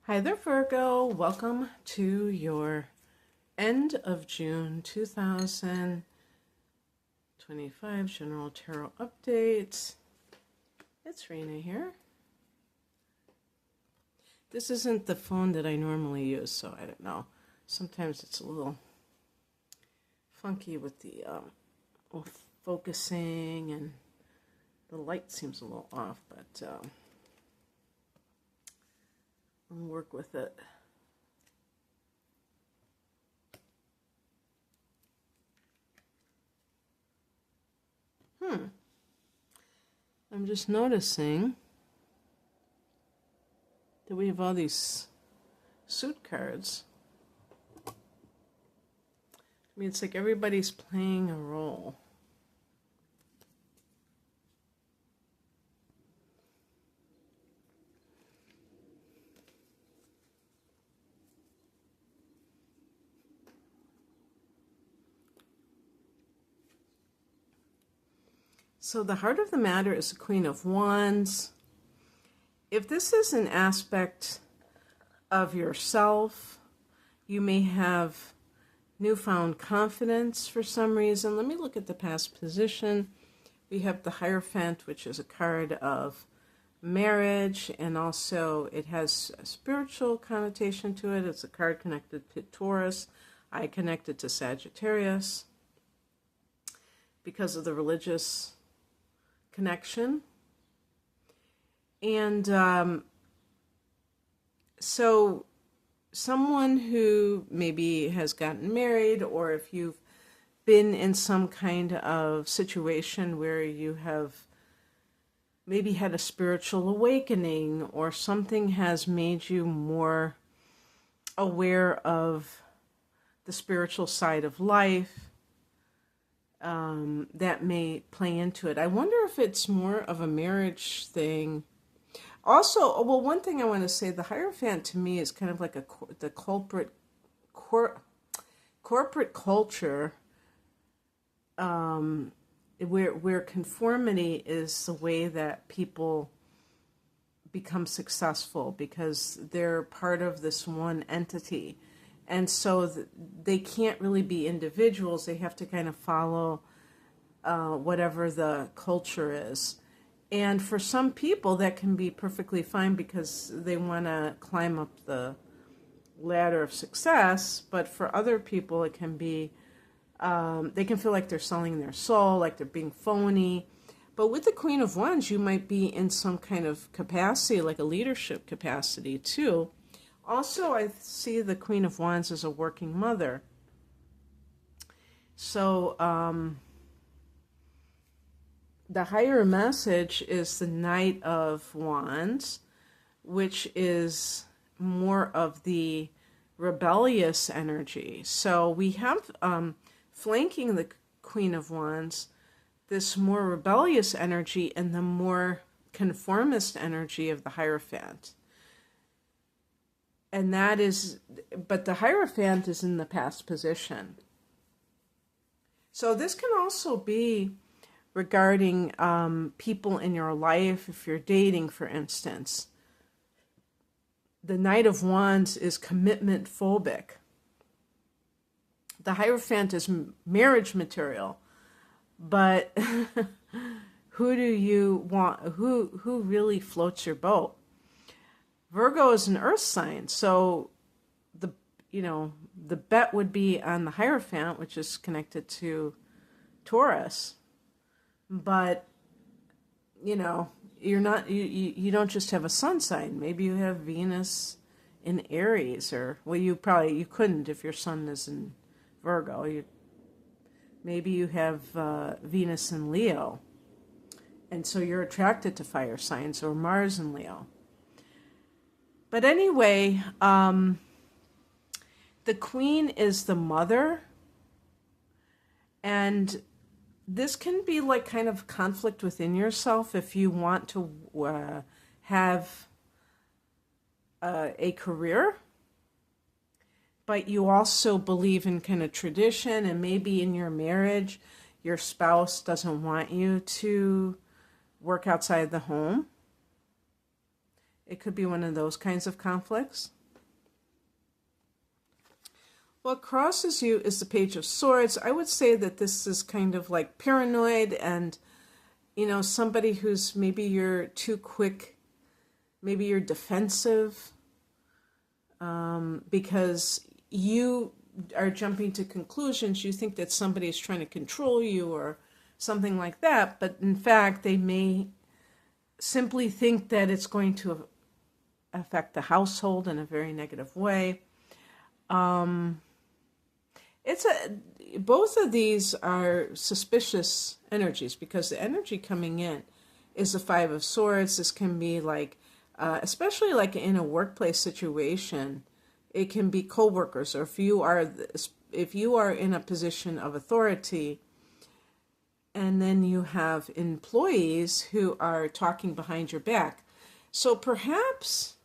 Hi there, Virgo. Welcome to your end of June 2025 General Tarot Update. It's Rena here. This isn't the phone that I normally use, so I don't know. Sometimes it's a little funky with the focusing, and the light seems a little off, but I'll work with it. I'm just noticing that we have all these suit cards. I mean, it's like everybody's playing a role. So the heart of the matter is the Queen of Wands. If this is an aspect of yourself, you may have newfound confidence for some reason. Let me look at the past position. We have the Hierophant, which is a card of marriage, and also it has a spiritual connotation to it. It's a card connected to Taurus. I connected to Sagittarius because of the religious connection. And so someone who maybe has gotten married, or if you've been in some kind of situation where you have maybe had a spiritual awakening, or something has made you more aware of the spiritual side of life, that may play into it. I wonder if it's more of a marriage thing. Also, well, one thing I want to say, the Hierophant to me is kind of like the corporate culture, where conformity is the way that people become successful, because they're part of this one entity. And so they can't really be individuals. They have to kind of follow whatever the culture is. And for some people, that can be perfectly fine because they want to climb up the ladder of success. But for other people, it can be, they can feel like they're selling their soul, like they're being phony. But with the Queen of Wands, you might be in some kind of capacity, like a leadership capacity too. Also, I see the Queen of Wands as a working mother. So the higher message is the Knight of Wands, which is more of the rebellious energy. So we have flanking the Queen of Wands, this more rebellious energy and the more conformist energy of the Hierophant. And that is, but the Hierophant is in the past position. So this can also be regarding people in your life, if you're dating, for instance. The Knight of Wands is commitment phobic. The Hierophant is marriage material. But who do you want? Who really floats your boat? Virgo is an earth sign, so the bet would be on the Hierophant, which is connected to Taurus. But you're not you don't just have a sun sign. Maybe you have Venus in Aries, or well, you couldn't if your sun is in Virgo. Maybe you have Venus in Leo, and so you're attracted to fire signs, or Mars in Leo. But anyway, the Queen is the mother, and this can be like kind of conflict within yourself if you want to have a career, but you also believe in kind of tradition, and maybe in your marriage, your spouse doesn't want you to work outside the home. It could be one of those kinds of conflicts. What crosses you is the Page of Swords. I would say that this is kind of like paranoid and, somebody who's maybe you're too quick, maybe you're defensive, because you are jumping to conclusions. You think that somebody is trying to control you or something like that, but in fact, they may simply think that it's going to affect the household in a very negative way. Both of these are suspicious energies because the energy coming in is the Five of Swords. This can be like, especially like in a workplace situation, it can be co-workers, or if you are in a position of authority, and then you have employees who are talking behind your back. So perhaps,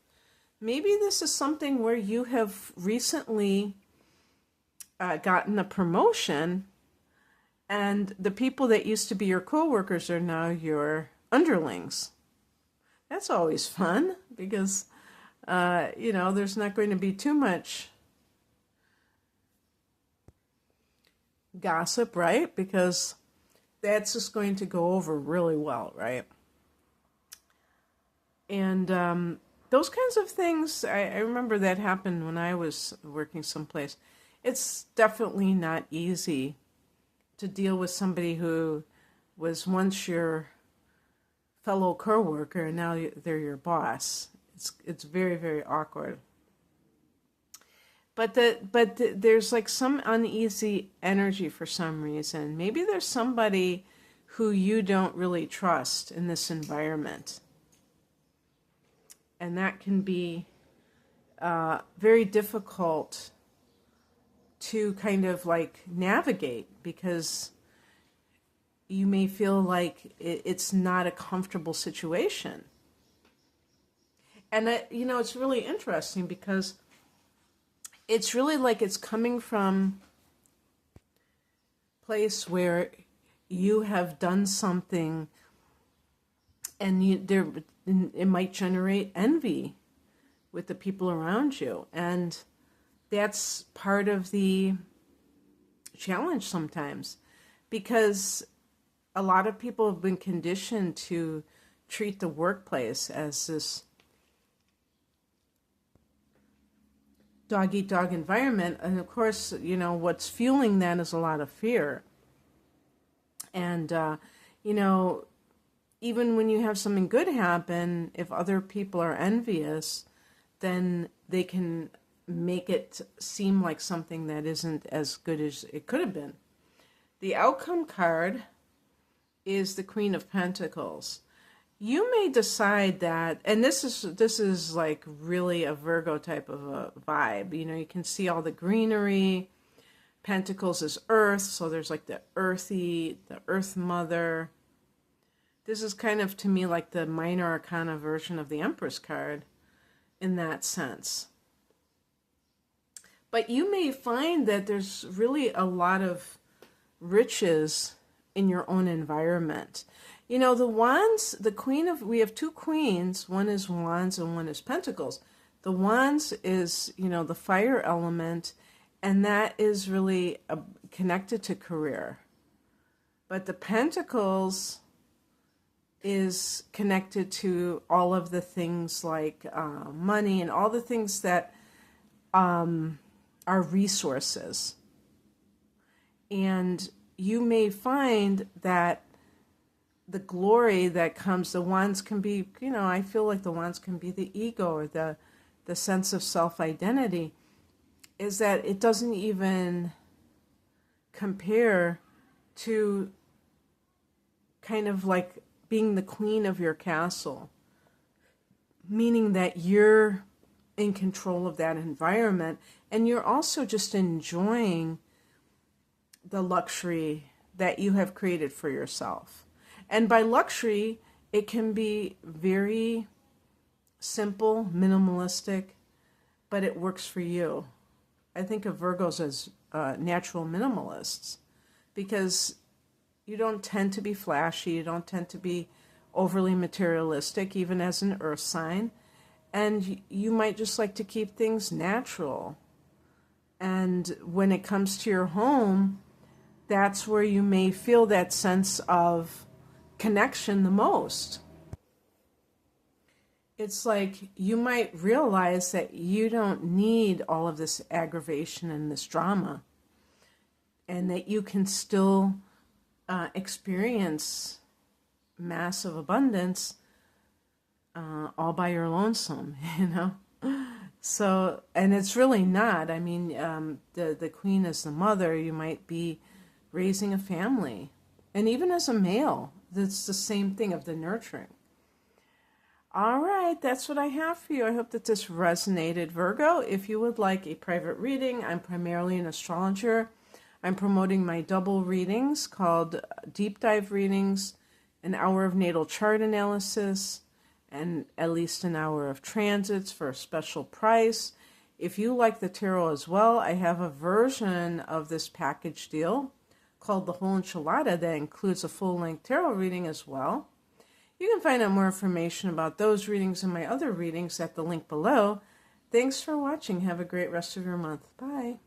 maybe this is something where you have recently gotten a promotion, and the people that used to be your coworkers are now your underlings. That's always fun because, there's not going to be too much gossip, right? Because that's just going to go over really well, right? And those kinds of things, I remember that happened when I was working someplace. It's definitely not easy to deal with somebody who was once your fellow coworker and now they're your boss. It's very, very awkward. But there's like some uneasy energy for some reason. Maybe there's somebody who you don't really trust in this environment. And that can be very difficult to kind of like navigate, because you may feel like it's not a comfortable situation. And it's really interesting because it's really like it's coming from a place where you have done something, and it might generate envy with the people around you, and that's part of the challenge sometimes, because a lot of people have been conditioned to treat the workplace as this dog-eat-dog environment. And of course, what's fueling that is a lot of fear. And, even when you have something good happen, if other people are envious, then they can make it seem like something that isn't as good as it could have been. The outcome card is the Queen of Pentacles. You may decide that, and this is like really a Virgo type of a vibe. You can see all the greenery. Pentacles is earth, so there's like the earth mother. This is kind of, to me, like the minor arcana version of the Empress card in that sense. But you may find that there's really a lot of riches in your own environment. The wands, we have two queens. One is wands and one is pentacles. The wands is, the fire element, and that is really connected to career. But the pentacles is connected to all of the things like money and all the things that are resources. And you may find that the glory that comes, the wands can be, I feel like the wands can be the ego or the sense of self-identity, is that it doesn't even compare to kind of like being the queen of your castle, meaning that you're in control of that environment, and you're also just enjoying the luxury that you have created for yourself. And by luxury, it can be very simple, minimalistic, but it works for you. I think of Virgos as natural minimalists, because you don't tend to be flashy, you don't tend to be overly materialistic, even as an earth sign, and you might just like to keep things natural. And when it comes to your home, that's where you may feel that sense of connection the most. It's like you might realize that you don't need all of this aggravation and this drama, and that you can still experience massive abundance all by your lonesome, you know? So, and it's really not. I mean, the queen is the mother. You might be raising a family. And even as a male, it's the same thing of the nurturing. All right, that's what I have for you. I hope that this resonated, Virgo. If you would like a private reading, I'm primarily an astrologer. I'm promoting my double readings called Deep Dive Readings, an hour of natal chart analysis, and at least an hour of transits for a special price. If you like the tarot as well, I have a version of this package deal called the Whole Enchilada that includes a full-length tarot reading as well. You can find out more information about those readings and my other readings at the link below. Thanks for watching. Have a great rest of your month. Bye.